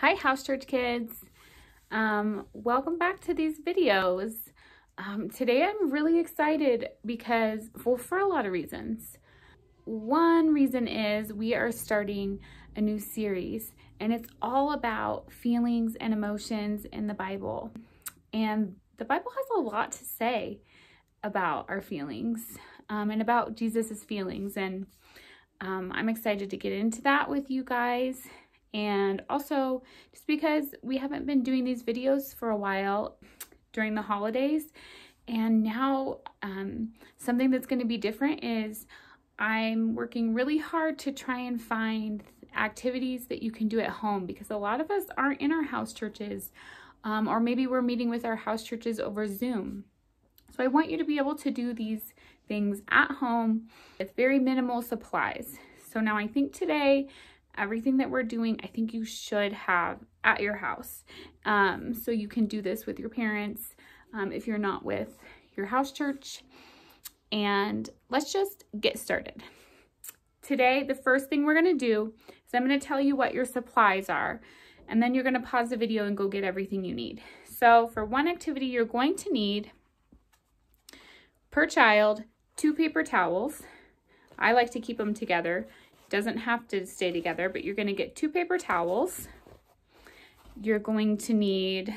Hi House Church kids. Welcome back to these videos. Today I'm really excited because, well, for a lot of reasons. One reason is we are starting a new series and it's all about feelings and emotions in the Bible. And the Bible has a lot to say about our feelings and about Jesus's feelings. And I'm excited to get into that with you guys. And also just because we haven't been doing these videos for a while during the holidays, and now something that's going to be different is I'm working really hard to try and find activities that you can do at home, because a lot of us aren't in our house churches, or maybe we're meeting with our house churches over Zoom. So I want you to be able to do these things at home with very minimal supplies. So now I think today, everything that we're doing, I think you should have at your house. So you can do this with your parents if you're not with your house church. And let's just get started. Today, the first thing we're going to do is I'm going to tell you what your supplies are. And then you're going to pause the video and go get everything you need. So for one activity, you're going to need, per child, 2 paper towels. I like to keep them together. Doesn't have to stay together, but you're going to get 2 paper towels. You're going to need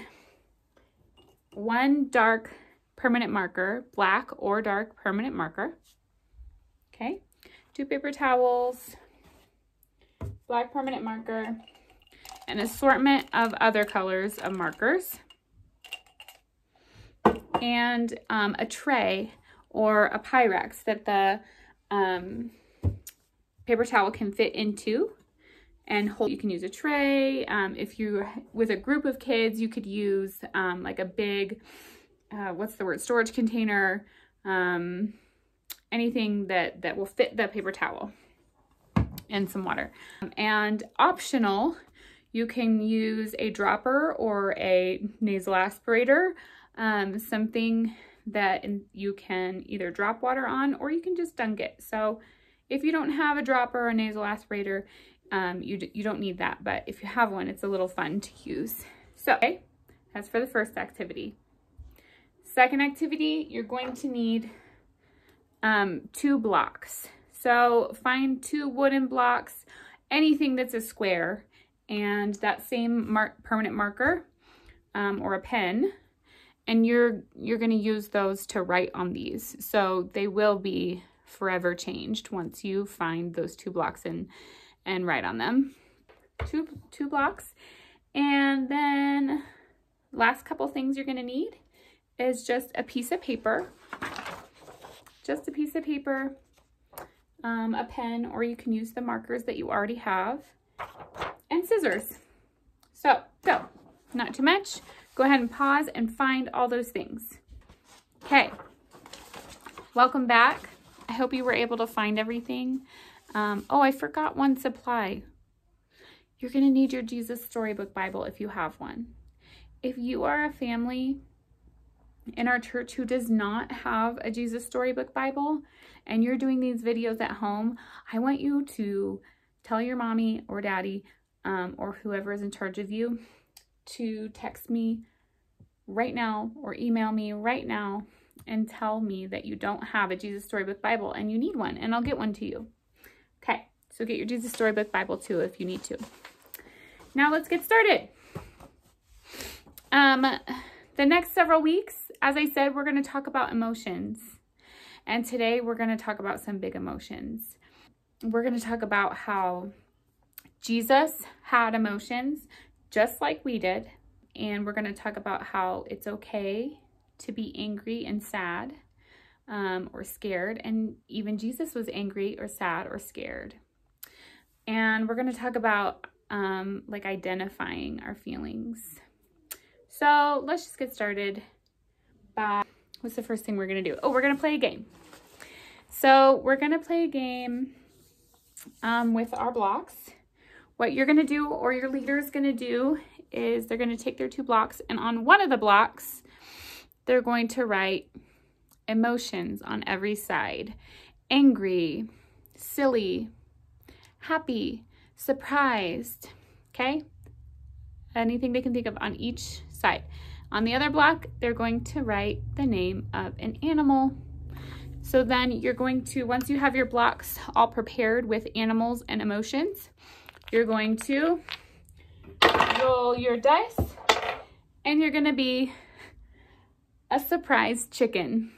1 dark permanent marker, black or dark permanent marker. Okay, 2 paper towels, black permanent marker, an assortment of other colors of markers, and a tray or a Pyrex that the paper towel can fit into and hold. You can use a tray. If you're with a group of kids, you could use like a big, storage container, anything that will fit the paper towel, and some water. And optional, you can use a dropper or a nasal aspirator, something that you can either drop water on or you can just dunk it. So if you don't have a dropper or a nasal aspirator, you don't need that. But if you have one, it's a little fun to use. So okay, that's for the first activity. Second activity, you're going to need 2 blocks. So find 2 wooden blocks, anything that's a square, and that same permanent marker or a pen. And you're going to use those to write on these. So they will be forever changed once you find those 2 blocks and write on them. Two blocks. And then last couple things you're going to need is just a piece of paper. Just a piece of paper, a pen, or you can use the markers that you already have, and scissors. So not too much. Go ahead and pause and find all those things. Okay, welcome back. I hope you were able to find everything. Oh, I forgot one supply. You're going to need your Jesus Storybook Bible if you have one. If you are a family in our church who does not have a Jesus Storybook Bible and you're doing these videos at home, I want you to tell your mommy or daddy or whoever is in charge of you to text me right now or email me right now and tell me that you don't have a Jesus Storybook Bible and you need one, and I'll get one to you. Okay, so get your Jesus Storybook Bible too if you need to. Now let's get started. The next several weeks, as I said, we're going to talk about emotions. And today we're going to talk about some big emotions. We're going to talk about how Jesus had emotions just like we did. And we're going to talk about how it's okay to be angry and sad or scared. And even Jesus was angry or sad or scared. And we're going to talk about like identifying our feelings. So let's just get started by, what's the first thing we're going to do? Oh, we're going to play a game. So we're going to play a game with our blocks. What you're going to do, or your leader is going to do, is they're going to take their 2 blocks, and on one of the blocks, they're going to write emotions on every side. Angry, silly, happy, surprised, okay? anything they can think of on each side. On the other block, they're going to write the name of an animal. So then you're going to, once you have your blocks all prepared with animals and emotions, you're going to roll your dice and you're going to be a surprise chicken.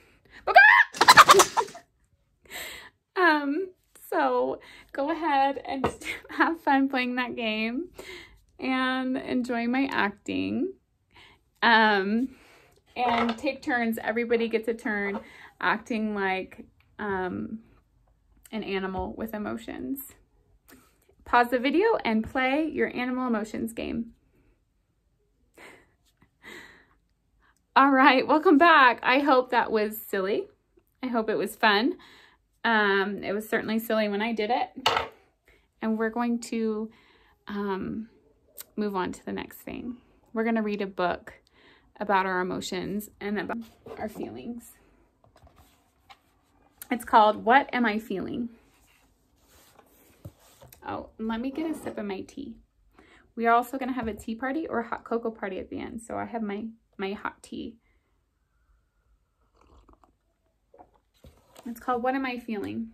So go ahead and have fun playing that game and enjoy my acting. And take turns. Everybody gets a turn acting like an animal with emotions. Pause the video and play your animal emotions game. All right, welcome back. I hope that was silly. I hope it was fun. It was certainly silly when I did it. And we're going to move on to the next thing. We're going to read a book about our emotions and about our feelings. It's called What Am I Feeling? Oh, let me get a sip of my tea. We are also going to have a tea party or a hot cocoa party at the end. So I have my hot tea. It's called What Am I Feeling?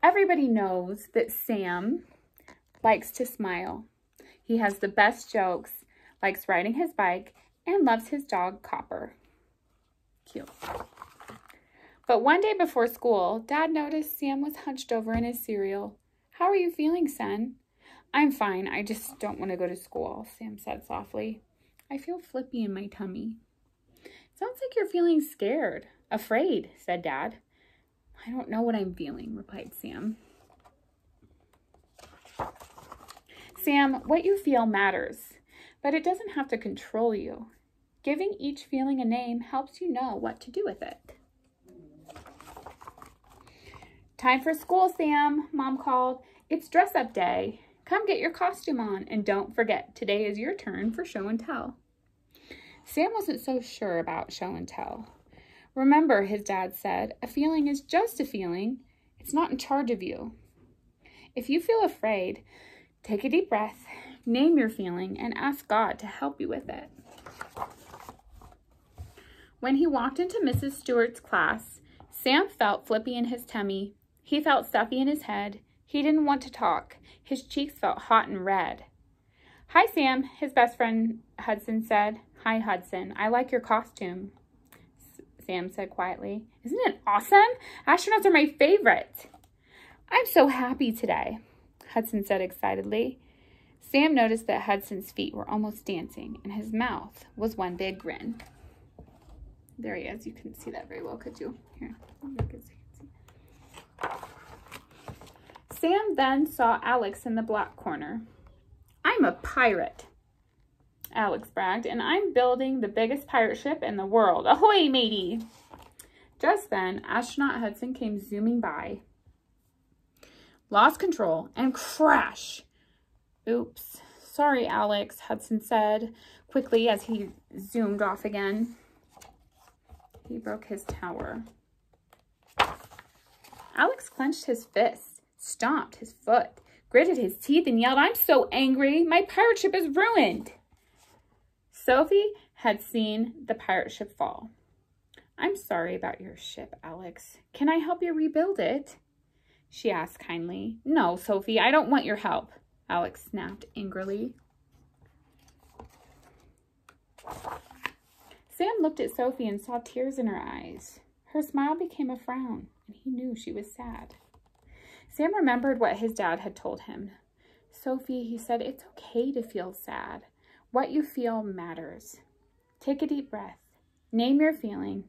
Everybody knows that Sam likes to smile. He has the best jokes, likes riding his bike, and loves his dog, Copper. Cute. But one day before school, Dad noticed Sam was hunched over in his cereal. "How are you feeling, son?" "I'm fine. I just don't want to go to school," Sam said softly. "I feel flippy in my tummy." "Sounds like you're feeling scared, afraid," said Dad. "I don't know what I'm feeling," replied Sam. "Sam, what you feel matters, but it doesn't have to control you. Giving each feeling a name helps you know what to do with it." "Time for school, Sam," Mom called. "It's dress-up day. Come get your costume on, and don't forget, today is your turn for show and tell." Sam wasn't so sure about show and tell. "Remember," his dad said, "a feeling is just a feeling. It's not in charge of you. If you feel afraid, take a deep breath, name your feeling, and ask God to help you with it." When he walked into Mrs. Stewart's class, Sam felt flippy in his tummy. He felt stuffy in his head. He didn't want to talk. His cheeks felt hot and red. "Hi, Sam," his best friend Hudson said. "Hi, Hudson. I like your costume," Sam said quietly. "Isn't it awesome? Astronauts are my favorite." "I'm so happy today," Hudson said excitedly. Sam noticed that Hudson's feet were almost dancing, and his mouth was one big grin. There he is. You couldn't see that very well, could you? Here, you can see. Sam then saw Alex in the black corner. "I'm a pirate," Alex bragged, "and I'm building the biggest pirate ship in the world. Ahoy, matey!" Just then, astronaut Hudson came zooming by, lost control, and crash. "Oops, sorry, Alex," Hudson said quickly as he zoomed off again. He broke his tower. Alex clenched his fist, stomped his foot, gritted his teeth, and yelled, "I'm so angry! My pirate ship is ruined!" Sophie had seen the pirate ship fall. "I'm sorry about your ship, Alex. Can I help you rebuild it?" she asked kindly. "No, Sophie, I don't want your help," Alex snapped angrily. Sam looked at Sophie and saw tears in her eyes. Her smile became a frown, and he knew she was sad. Sam remembered what his dad had told him. "Sophie," he said, "it's okay to feel sad. What you feel matters. Take a deep breath, name your feeling,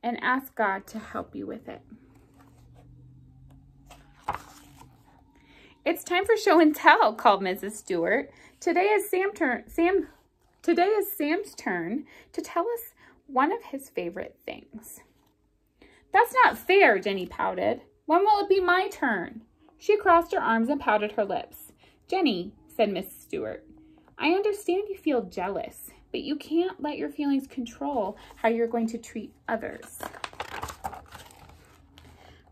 and ask God to help you with it." "It's time for show and tell," called Mrs. Stewart. Today is Sam's turn to tell us one of his favorite things." "That's not fair," Jenny pouted. "When will it be my turn?" She crossed her arms and pouted her lips. "Jenny," said Mrs. Stewart, "I understand you feel jealous, but you can't let your feelings control how you're going to treat others."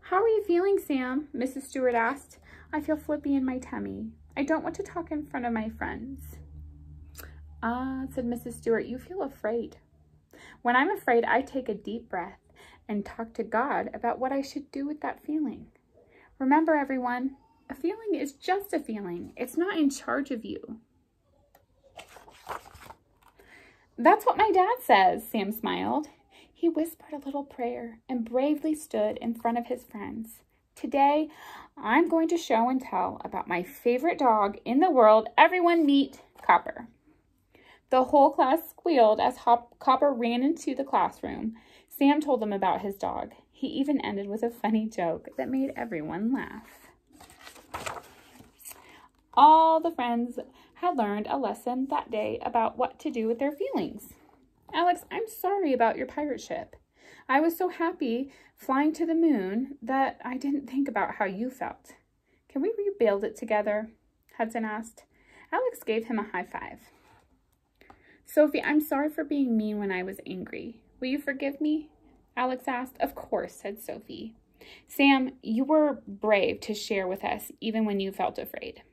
"How are you feeling, Sam?" Mrs. Stewart asked. I feel flippy in my tummy. I don't want to talk in front of my friends. Ah, said Mrs. Stewart, you feel afraid. When I'm afraid, I take a deep breath and talk to God about what I should do with that feeling. Remember, everyone, a feeling is just a feeling. It's not in charge of you. That's what my dad says, Sam smiled. He whispered a little prayer and bravely stood in front of his friends. Today, I'm going to show and tell about my favorite dog in the world. Everyone meet Copper. The whole class squealed as Copper ran into the classroom. Sam told them about his dog. He even ended with a funny joke that made everyone laugh. All the friends had learned a lesson that day about what to do with their feelings. Alex, I'm sorry about your pirate ship. I was so happy flying to the moon that I didn't think about how you felt. Can we rebuild it together? Hudson asked. Alex gave him a high five. Sophie, I'm sorry for being mean when I was angry. Will you forgive me? Alex asked. Of course, said Sophie. Sam, you were brave to share with us even when you felt afraid,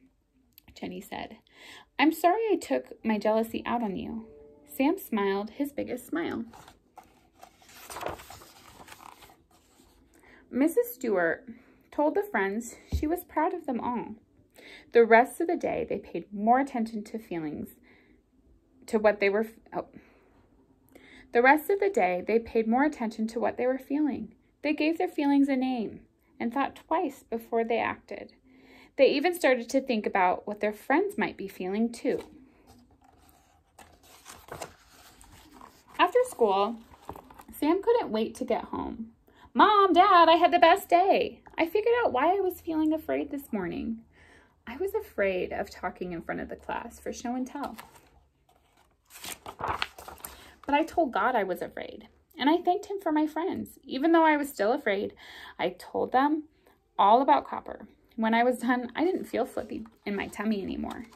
Jenny said. I'm sorry I took my jealousy out on you. Sam smiled his biggest smile. Mrs. Stewart told the friends she was proud of them all. The rest of the day, they paid more attention to what they were feeling. They gave their feelings a name and thought twice before they acted. They even started to think about what their friends might be feeling too. After school, Sam couldn't wait to get home. Mom, Dad, I had the best day. I figured out why I was feeling afraid this morning. I was afraid of talking in front of the class for show and tell. But I told God I was afraid, and I thanked him for my friends. Even though I was still afraid, I told them all about Copper. When I was done, I didn't feel flippy in my tummy anymore.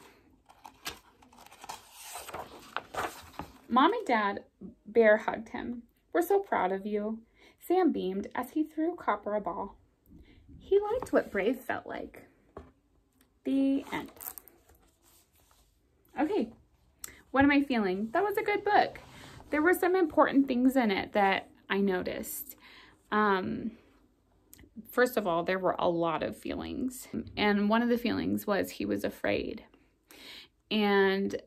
Mom and Dad bear hugged him. We're so proud of you. Sam beamed as he threw Copper a ball. He liked what brave felt like. The end. Okay, what am I feeling? That was a good book. There were some important things in it that I noticed. First of all, there were a lot of feelings. And one of the feelings was he was afraid. And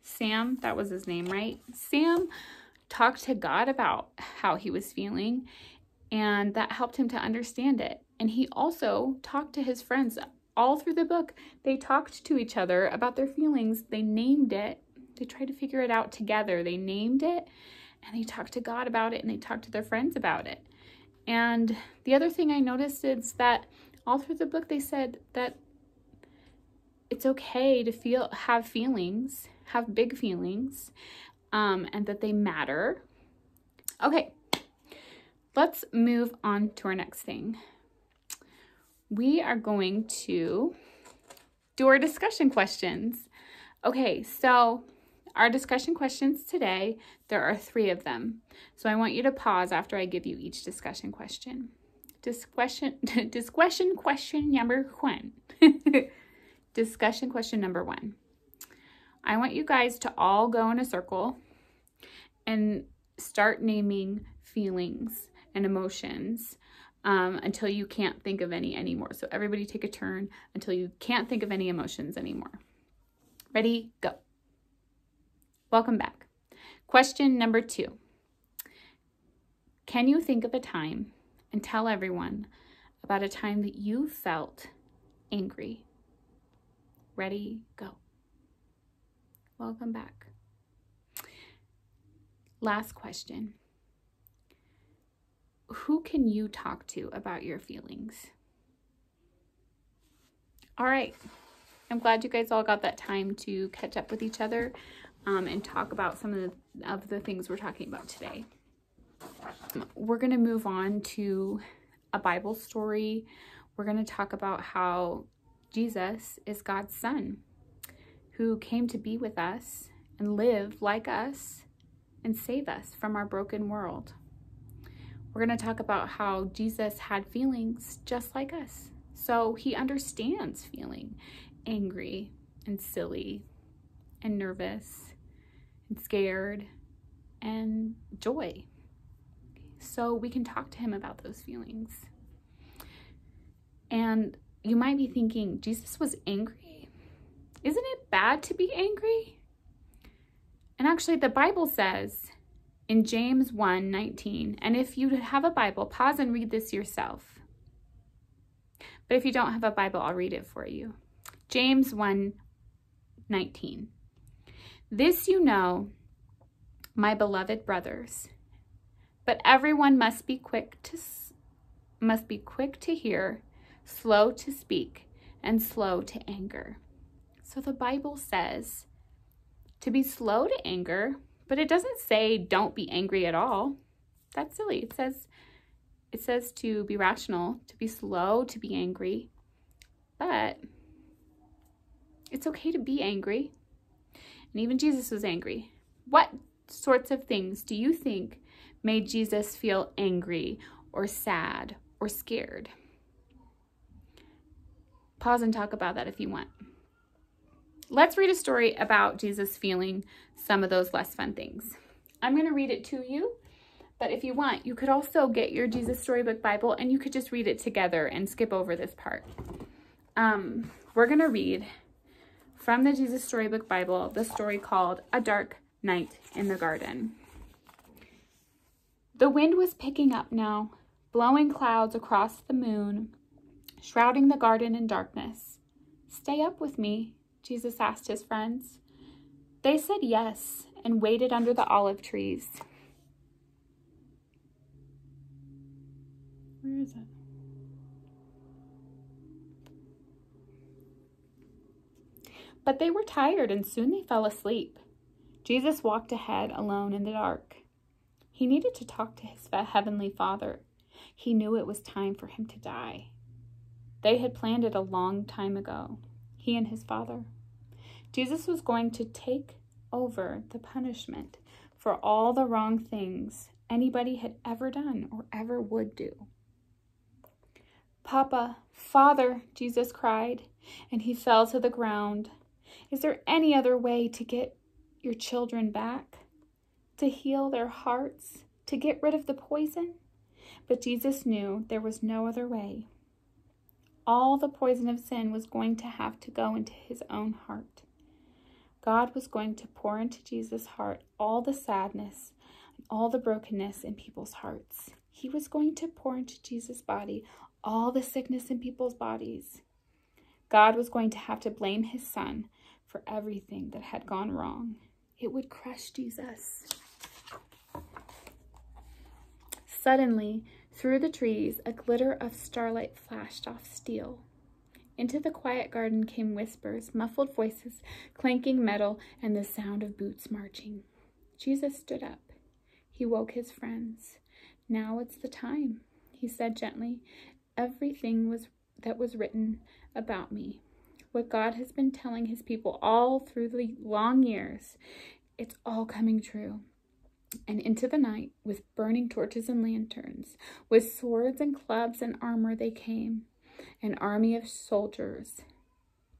Sam, that was his name, right? Sam talked to God about how he was feeling, and that helped him to understand it. And he also talked to his friends all through the book. They talked to each other about their feelings. They named it. They tried to figure it out together. They named it, and they talked to God about it, and they talked to their friends about it. And the other thing I noticed is that all through the book, they said that it's okay to have feelings, have big feelings, and that they matter. Okay, let's move on to our next thing. We are going to do our discussion questions. Okay, so our discussion questions today, there are 3 of them. So I want you to pause after I give you each discussion question. Discussion question number 1. Discussion question number 1. I want you guys to all go in a circle and start naming feelings and emotions until you can't think of any anymore. So everybody take a turn until you can't think of any emotions anymore. Ready? Go. Welcome back. Question number 2. Can you think of a time and tell everyone about a time that you felt angry? Ready? Go. Welcome back. Last question. Who can you talk to about your feelings? All right. I'm glad you guys all got that time to catch up with each other and talk about some of the things we're talking about today. We're going to move on to a Bible story. We're going to talk about how Jesus is God's son who came to be with us and live like us and save us from our broken world. We're going to talk about how Jesus had feelings just like us. So he understands feeling angry and silly and nervous and scared and joy. So we can talk to him about those feelings. And you might be thinking, Jesus was angry. Isn't it bad to be angry? And actually the Bible says in James 1:19, and if you have a Bible, pause and read this yourself. But if you don't have a Bible, I'll read it for you. James 1:19. This you know, my beloved brothers, but everyone must be quick to hear, slow to speak, and slow to anger. So the Bible says to be slow to anger, but it doesn't say don't be angry at all. That's silly. It says to be rational, to be slow to be angry, but it's okay to be angry. And even Jesus was angry. What sorts of things do you think made Jesus feel angry or sad or scared? Pause and talk about that if you want. Let's read a story about Jesus feeling some of those less fun things. I'm going to read it to you, but if you want, you could also get your Jesus Storybook Bible and you could just read it together and skip over this part. We're going to read from the Jesus Storybook Bible the story called A Dark Night in the Garden. The wind was picking up now, blowing clouds across the moon, shrouding the garden in darkness. "Stay up with me?" Jesus asked his friends. They said yes and waited under the olive trees. Where is it? But they were tired and soon they fell asleep. Jesus walked ahead alone in the dark. He needed to talk to his heavenly Father. He knew it was time for him to die. They had planned it a long time ago, he and his Father. Jesus was going to take over the punishment for all the wrong things anybody had ever done or ever would do. "Papa, Father," Jesus cried, and he fell to the ground. "Is there any other way to get your children back? To heal their hearts? To get rid of the poison?" But Jesus knew there was no other way. All the poison of sin was going to have to go into his own heart. God was going to pour into Jesus' heart all the sadness and all the brokenness in people's hearts. He was going to pour into Jesus' body all the sickness in people's bodies. God was going to have to blame his Son for everything that had gone wrong. It would crush Jesus. Suddenly, through the trees, a glitter of starlight flashed off steel. Into the quiet garden came whispers, muffled voices, clanking metal, and the sound of boots marching. Jesus stood up. He woke his friends. "Now it's the time," he said gently. "Everything that was written about me, what God has been telling his people all through the long years, it's all coming true." And into the night, with burning torches and lanterns, with swords and clubs and armor they came, an army of soldiers.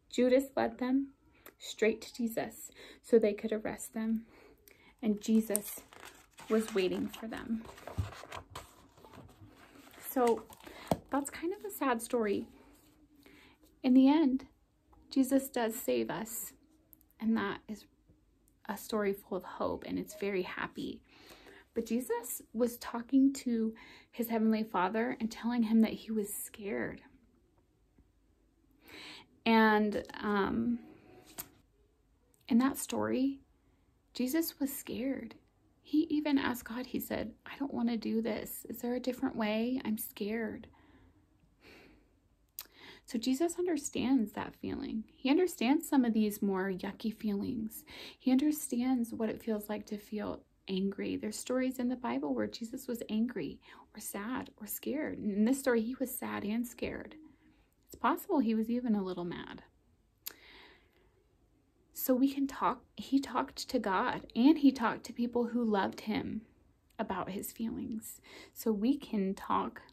Judas led them straight to Jesus so they could arrest them. And Jesus was waiting for them. So that's kind of a sad story. In the end, Jesus does save us. And that is a story full of hope, and it's very happy. But Jesus was talking to his heavenly Father and telling him that he was scared. And in that story, Jesus was scared. He even asked God, he said, "I don't want to do this. Is there a different way? I'm scared." So Jesus understands that feeling. He understands some of these more yucky feelings. He understands what it feels like to feel angry. There's stories in the Bible where Jesus was angry or sad or scared. And in this story, he was sad and scared. It's possible he was even a little mad. So we can talk. He talked to God and he talked to people who loved him about his feelings. So we can talk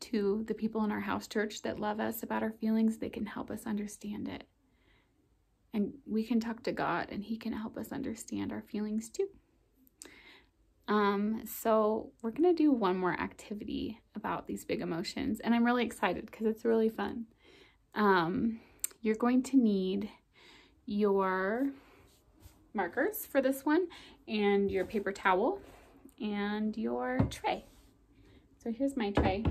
to the people in our house church that love us about our feelings. They can help us understand it. And we can talk to God and he can help us understand our feelings too. So we're going to do one more activity about these big emotions. And I'm really excited because it's really fun. You're going to need your markers for this one and your paper towel and your tray. So here's my tray.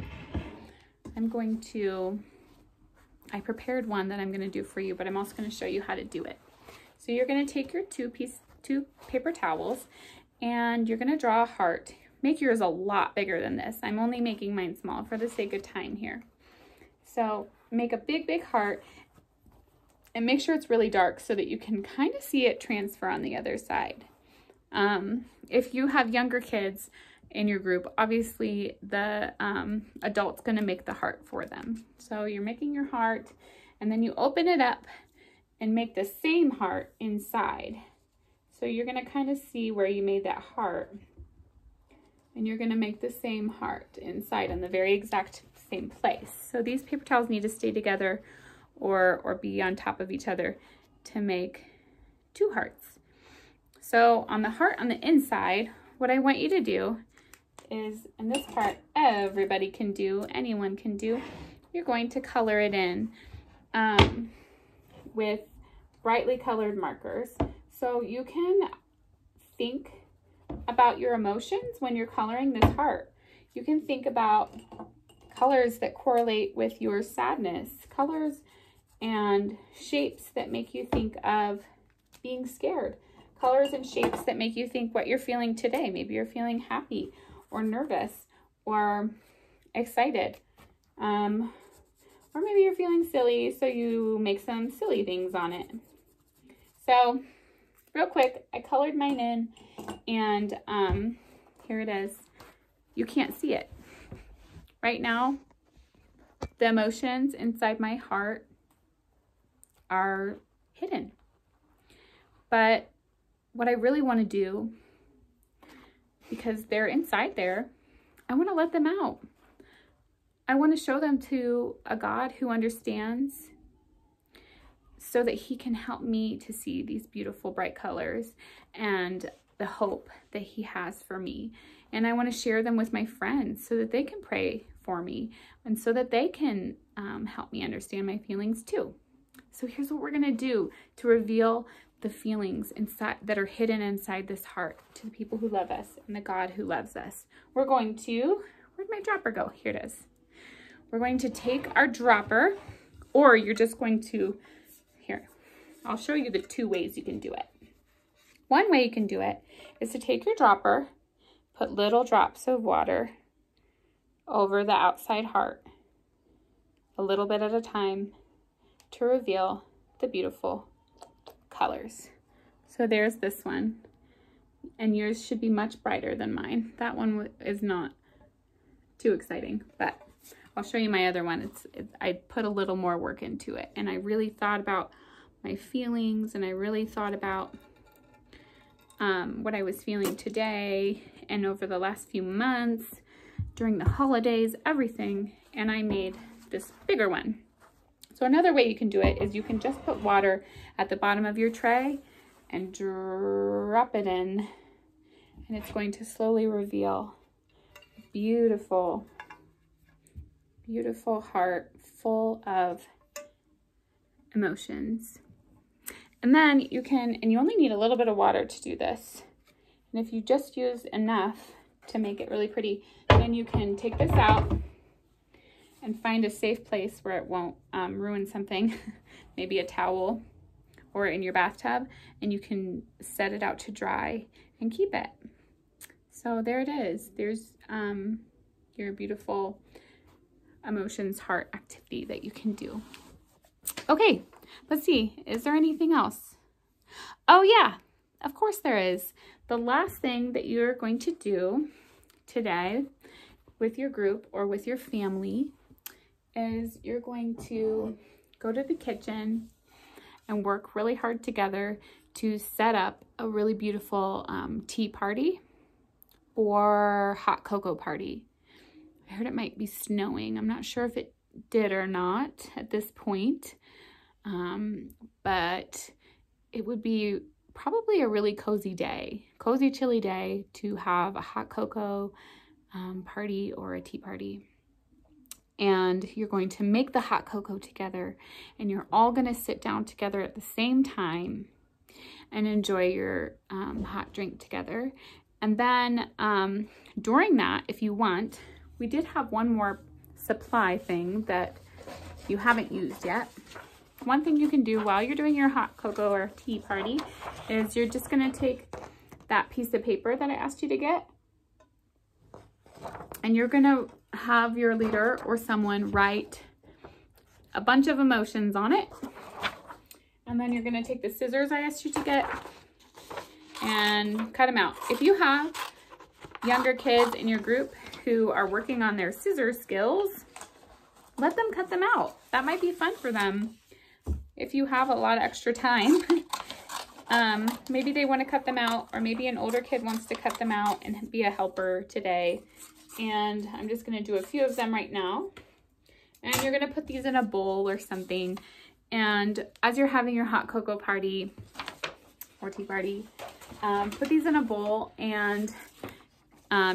I prepared one that I'm going to do for you, but I'm also going to show you how to do it. So you're going to take your two paper towels and you're going to draw a heart. Make yours a lot bigger than this. I'm only making mine small for the sake of time here. So make a big, big heart and make sure it's really dark so that you can kind of see it transfer on the other side. If you have younger kids in your group, obviously the adult's going to make the heart for them. So you're making your heart and then you open it up and make the same heart inside. So you're going to kind of see where you made that heart and you're going to make the same heart inside in the very exact same place. So these paper towels need to stay together or be on top of each other to make two hearts. So on the heart on the inside, what I want you to do is, and this part everybody can do, anyone can do, you're going to color it in with brightly colored markers. So you can think about your emotions when you're coloring this heart. You can think about colors that correlate with your sadness, colors and shapes that make you think of being scared, colors and shapes that make you think what you're feeling today. Maybe you're feeling happy or nervous or excited. Or maybe you're feeling silly, so you make some silly things on it. So real quick, I colored mine in and here it is. You can't see it. Right now, the emotions inside my heart are hidden. But what I really want to do, because they're inside there, I want to let them out. I want to show them to a God who understands so that he can help me to see these beautiful bright colors and the hope that he has for me. And I want to share them with my friends so that they can pray for me and so that they can help me understand my feelings too. So here's what we're going to do to reveal the feelings inside that are hidden inside this heart to the people who love us and the God who loves us. We're going to, where'd my dropper go? Here it is. We're going to take our dropper, or you're just going to, here, I'll show you the two ways you can do it. One way you can do it is to take your dropper, put little drops of water over the outside heart, a little bit at a time, to reveal the beautiful colors. So there's this one, and yours should be much brighter than mine. That one is not too exciting, but I'll show you my other one. I put a little more work into it, and I really thought about my feelings, and I really thought about what I was feeling today and over the last few months, during the holidays, everything, and I made this bigger one. So another way you can do it is you can just put water at the bottom of your tray and drop it in, and it's going to slowly reveal beautiful, beautiful heart full of emotions. And then you can, and you only need a little bit of water to do this. And if you just use enough to make it really pretty, then you can take this out and find a safe place where it won't ruin something, maybe a towel or in your bathtub, and you can set it out to dry and keep it. So there it is. There's your beautiful emotions heart activity that you can do. Okay, let's see. Is there anything else? Oh yeah, of course there is. The last thing that you're going to do today with your group or with your family is you're going to go to the kitchen and work really hard together to set up a really beautiful tea party or hot cocoa party. I heard it might be snowing. I'm not sure if it did or not at this point, but it would be probably a really cozy day, cozy, chilly day to have a hot cocoa party or a tea party. And you're going to make the hot cocoa together, and you're all going to sit down together at the same time and enjoy your hot drink together. And then during that, if you want, we did have one more supply thing that you haven't used yet. One thing you can do while you're doing your hot cocoa or tea party is you're just going to take that piece of paper that I asked you to get, and you're going to have your leader or someone write a bunch of emotions on it. And then you're going to take the scissors I asked you to get and cut them out. If you have younger kids in your group who are working on their scissor skills, let them cut them out. That might be fun for them. If you have a lot of extra time, maybe they want to cut them out, or maybe an older kid wants to cut them out and be a helper today. And I'm just going to do a few of them right now. And you're going to put these in a bowl or something. And as you're having your hot cocoa party or tea party, put these in a bowl and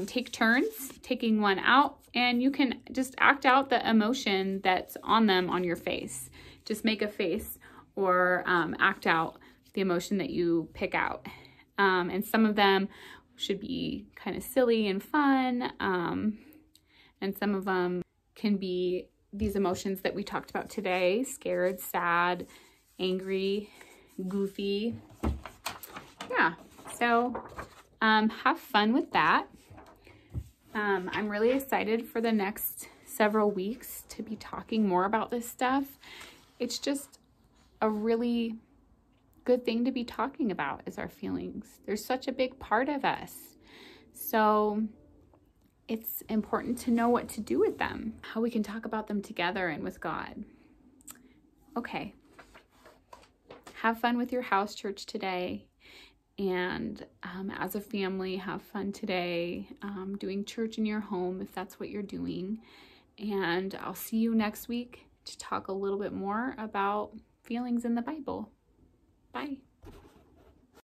take turns taking one out. And you can just act out the emotion that's on them on your face. Just make a face or act out the emotion that you pick out. And some of them should be kind of silly and fun. And some of them can be these emotions that we talked about today: scared, sad, angry, goofy. Yeah, so have fun with that. I'm really excited for the next several weeks to be talking more about this stuff. It's just a really good thing to be talking about, is our feelings. They're such a big part of us. So it's important to know what to do with them, how we can talk about them together and with God. Okay. Have fun with your house church today. And as a family, have fun today doing church in your home if that's what you're doing. And I'll see you next week to talk a little bit more about feelings in the Bible. Bye.